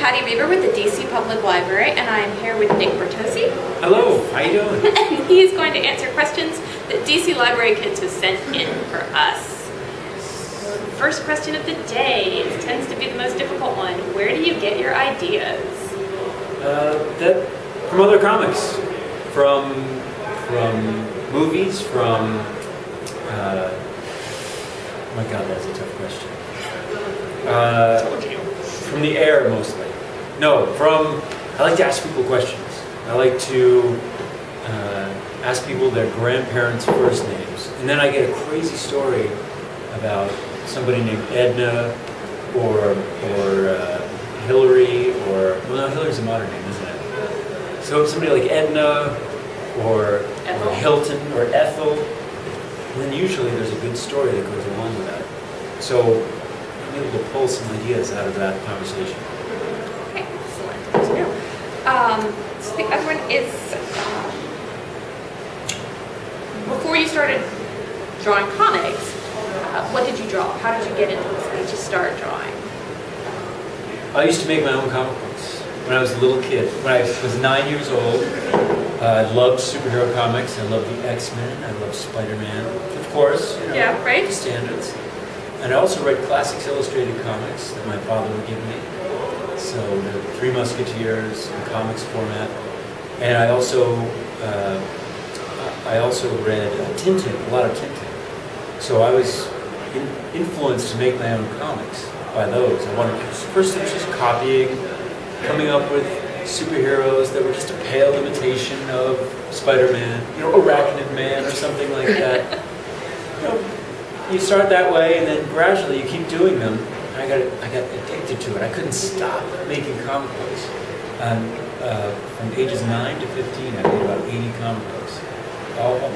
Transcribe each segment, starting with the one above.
Patty Reber with the DC Public Library, and I'm here with Nick Bertozzi. Hello, how you doing? And he's going to answer questions that DC Library Kids have sent in for us. First question of the day, it tends to be the most difficult one. Where do you get your ideas? From other comics, from movies, from. Oh my God, that's a tough question. From the air mostly. No, I like to ask people questions. I like to ask people their grandparents' first names. And then I get a crazy story about somebody named Edna or Hillary no, Hillary's a modern name, isn't it? So somebody like Edna or Hilton or Ethel. And then usually there's a good story that goes along with that. So I'm able to pull some ideas out of that conversation. Okay, excellent. So the other one is, before you started drawing comics, what did you draw? How did you get into this? How did you start drawing? I used to make my own comic books when I was a little kid. When I was 9 years old, I loved superhero comics. I loved the X-Men. I loved Spider-Man, of course. You know, yeah, right. The standards. And I also read Classics Illustrated comics that my father would give me. So the Three Musketeers in comics format. And I also read Tintin, a lot of Tintin. So I was influenced to make my own comics by those. First it was just copying, coming up with superheroes that were just a pale imitation of Spider-Man, Arachnid Man or something like that. You start that way, and then gradually you keep doing them. And I got addicted to it. I couldn't stop making comic books. From ages 9 to 15, I made about 80 comic books.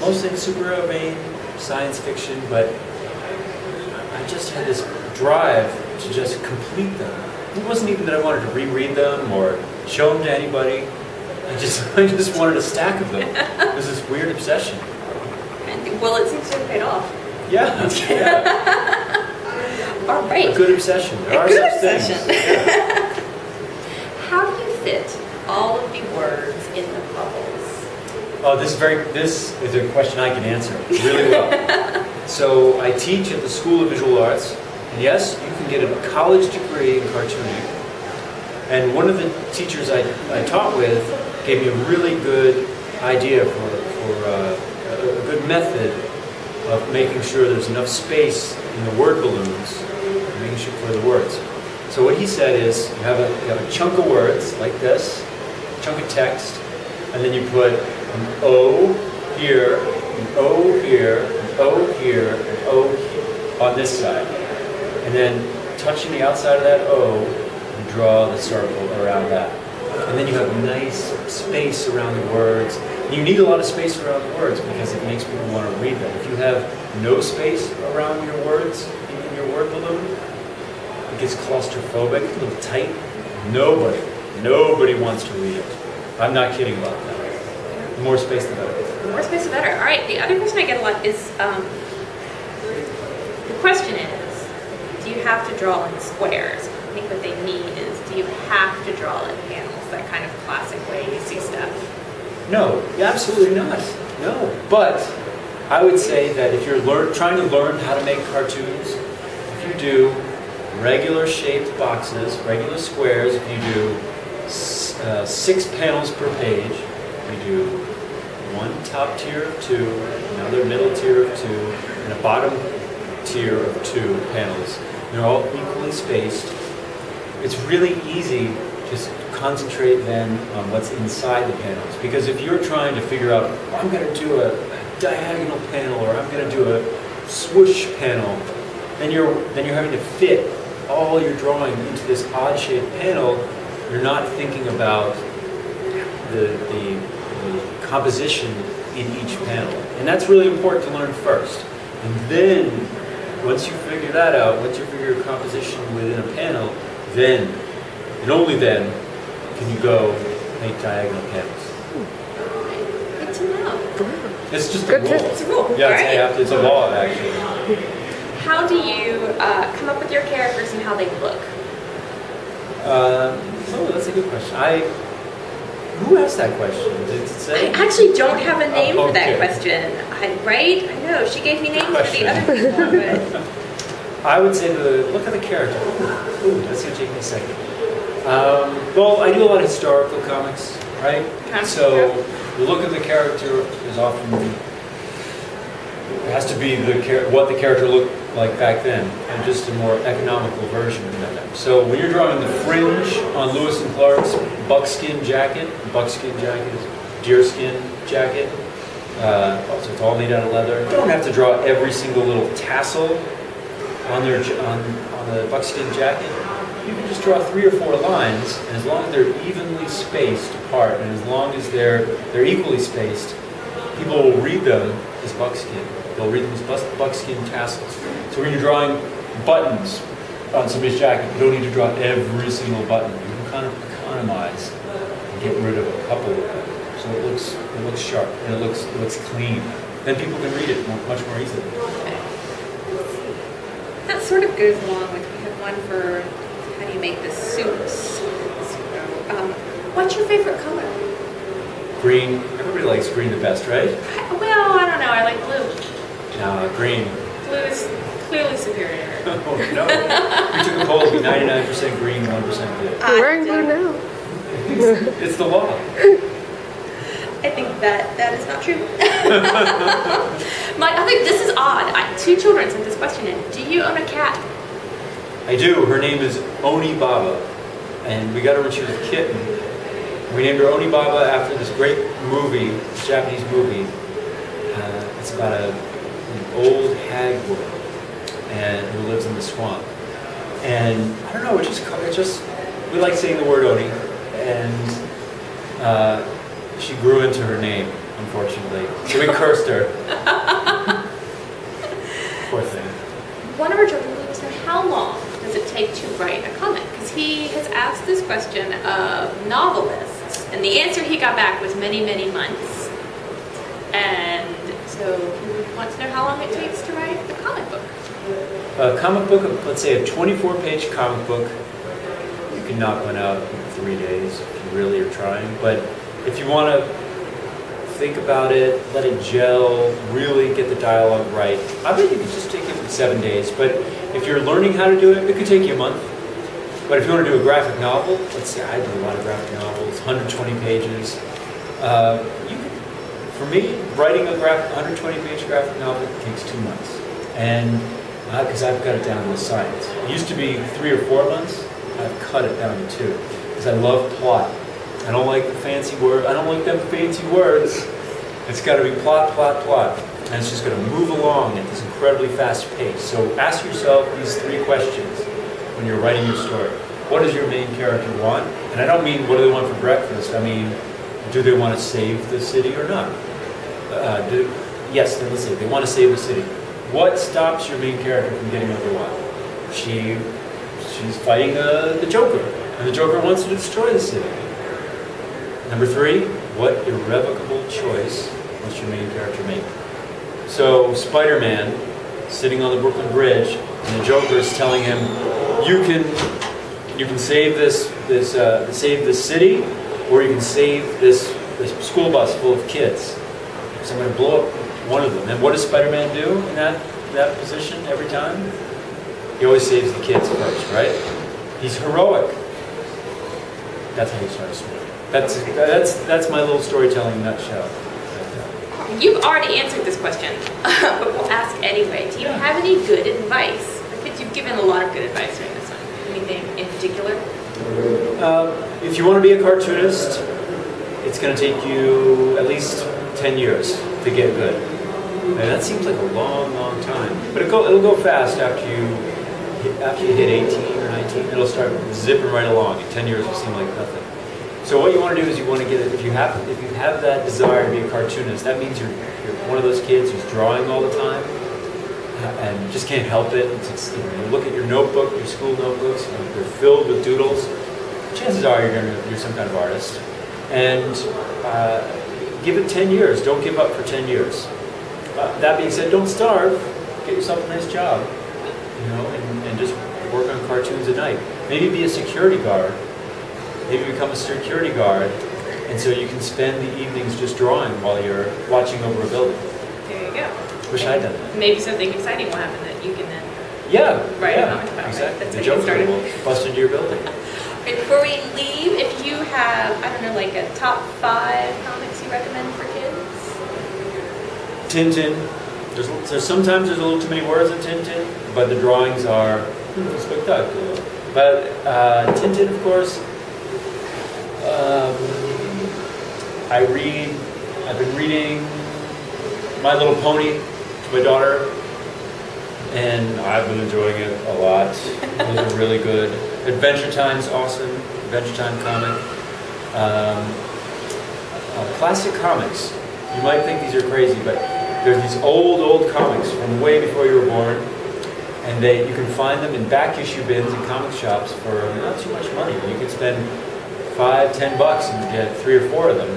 Mostly in superhero vein, science fiction, but I just had this drive to just complete them. It wasn't even that I wanted to reread them or show them to anybody. I just wanted a stack of them. It was this weird obsession. Well, it seems to have paid off. Yeah. All right. A good obsession. There are such things. Yeah. How do you fit all of the words in the bubbles? Oh, this is a question I can answer really well. So I teach at the School of Visual Arts, and yes, you can get a college degree in cartooning. And one of the teachers I taught with gave me a really good idea for a good method of making sure there's enough space in the word balloons, and making sure for the words. So what he said is, you have a chunk of words like this, a chunk of text, and then you put an O here, an O here, an O here, an O here, on this side. And then touching the outside of that O, you draw the circle around that. And then you have nice space around the words. You need a lot of space around the words because it makes people want to read them. If you have no space around your words in your word balloon, it gets claustrophobic, a little tight. Nobody wants to read it. I'm not kidding about that. The more space, the better. The more space, the better. All right, the other question I get a lot is, the question is, do you have to draw in squares? I think what they mean is, do you have to draw in panels, that kind of classic way you see stuff? No, absolutely not. No. But I would say that if you're trying to learn how to make cartoons, if you do regular shaped boxes, regular squares, if you do 6 panels per page, you do one top tier of 2, another middle tier of 2, and a bottom tier of 2 panels. They're all equally spaced. It's really easy to concentrate then on what's inside the panels. Because if you're trying to figure out, I'm going to do a diagonal panel or I'm going to do a swoosh panel, then you're having to fit all your drawing into this odd-shaped panel. You're not thinking about the composition in each panel. And that's really important to learn first. And then, once you figure that out, once you figure your composition within a panel, then, and only then, can you go make diagonal panels. Good to know. It's just a rule. It's a rule. Yeah, right? it's a law, actually. How do you come up with your characters and how they look? Oh, that's a good question. Who asked that question? Did it say? I actually don't have a name for that Okay. question. Right? I know, she gave me names for the question. other people, but... I would say look at the character. Ooh, that's going to take me a second. Well, I do a lot of historical comics, right? Okay. So the look of the character is often, it has to be what the character looked like back then, and just a more economical version of that. So when you're drawing the fringe on Lewis and Clark's buckskin jacket is deerskin jacket, so it's all made out of leather. You don't have to draw every single little tassel on the buckskin jacket. You can just draw 3 or 4 lines, and as long as they're evenly spaced apart, and as long as they're equally spaced, people will read them as buckskin. They'll read them as buckskin tassels. So when you're drawing buttons on somebody's jacket, you don't need to draw every single button. You can kind of economize and get rid of a couple of them. So it looks sharp and it looks clean. Then people can read it much more easily. That sort of goes along with, we have one for how do you make the suits. What's your favorite color? Green. Everybody likes green the best, right? Well, I don't know. I like blue. No, green. Blue is clearly superior. Oh, no. We took a poll, it'd be 99% green, 1% blue. We're wearing blue now. It's the law. I think that is not true. This is odd. 2 children sent this question in. Do you own a cat? I do. Her name is Oni Baba. And we got her when she was a kitten. We named her Oni Baba after this great movie, this Japanese movie. It's about an old hag woman and who lives in the swamp. And I don't know, we like saying the word Oni. And she grew into her name, unfortunately. So we cursed her. Poor thing. One of our children would know how long does it take to write a comic? Because he has asked this question of novelists, and the answer he got back was many, many months. And so he wants to know how long it takes to write a comic book. A comic book, let's say a 24-page comic book, you can knock one out in 3 days if you really are trying. But if you want to think about it, let it gel, really get the dialogue right, I bet you could just take it in 7 days. But if you're learning how to do it, it could take you a month. But if you want to do a graphic novel, let's say I do a lot of graphic novels, 120 pages. For me, writing a 120-page graphic novel takes 2 months. And because I've got it down to a science. It used to be 3 or 4 months. I've cut it down to 2 because I love plot. I don't like the fancy word. I don't like them fancy words. It's got to be plot, plot, plot. And it's just going to move along at this incredibly fast pace. So ask yourself these 3 questions when you're writing your story. What does your main character want? And I don't mean what do they want for breakfast. I mean, do they want to save the city or not? Yes, let's say they want to save the city. What stops your main character from getting what they want? She's fighting the Joker, and the Joker wants to destroy the city. Number 3, what irrevocable choice must your main character make? So Spider-Man, sitting on the Brooklyn Bridge, and the Joker is telling him, you can save save this city, or you can save this school bus full of kids. So I'm going to blow up one of them. And what does Spider-Man do in that position every time? He always saves the kids first, right? He's heroic. That's how he starts story. That's my little storytelling nutshell. You've already answered this question, but we'll ask anyway. Do you have any good advice? Because you've given a lot of good advice during this one. Anything in particular? If you want to be a cartoonist, it's going to take you at least 10 years to get good. And that seems like a long, long time. But it'll go fast after you hit 18 or 19. It'll start zipping right along. In 10 years, it'll seem like nothing. So what you want to do is you want to get it. If you have that desire to be a cartoonist, that means you're one of those kids who's drawing all the time and just can't help it. You look at your notebook, your school notebooks, and they're filled with doodles. Chances are you're some kind of artist. And give it 10 years. Don't give up for 10 years. That being said, don't starve. Get yourself a nice job, and just work on cartoons at night. Maybe be a security guard maybe become a security guard, and so you can spend the evenings just drawing while you're watching over a building. There you go. Wish I'd done that. Maybe something exciting will happen that you can then. Yeah, Right, yeah, comic about, right? exactly. That's The how you get Joker started. will bust into your building. Okay, before we leave, if you have, I don't know, like a top 5 comics you recommend for kids? Tintin. There's sometimes there's a little too many words in Tintin, but the drawings are spectacular. But Tintin, of course. I've been reading My Little Pony to my daughter, and I've been enjoying it a lot. Those are really good. Adventure Time's awesome. Adventure Time comic. Classic comics. You might think these are crazy, but there's these old comics from way before you were born, and you can find them in back issue bins in comic shops for not too much money. You can spend $5-10 and get 3 or 4 of them,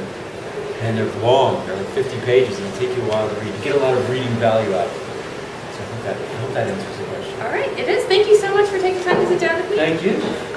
and they're long. They're like 50 pages, and it'll take you a while to read. You get a lot of reading value out of it. So I hope that answers the question. All right, it is. Thank you so much for taking time to sit down with me. Thank you.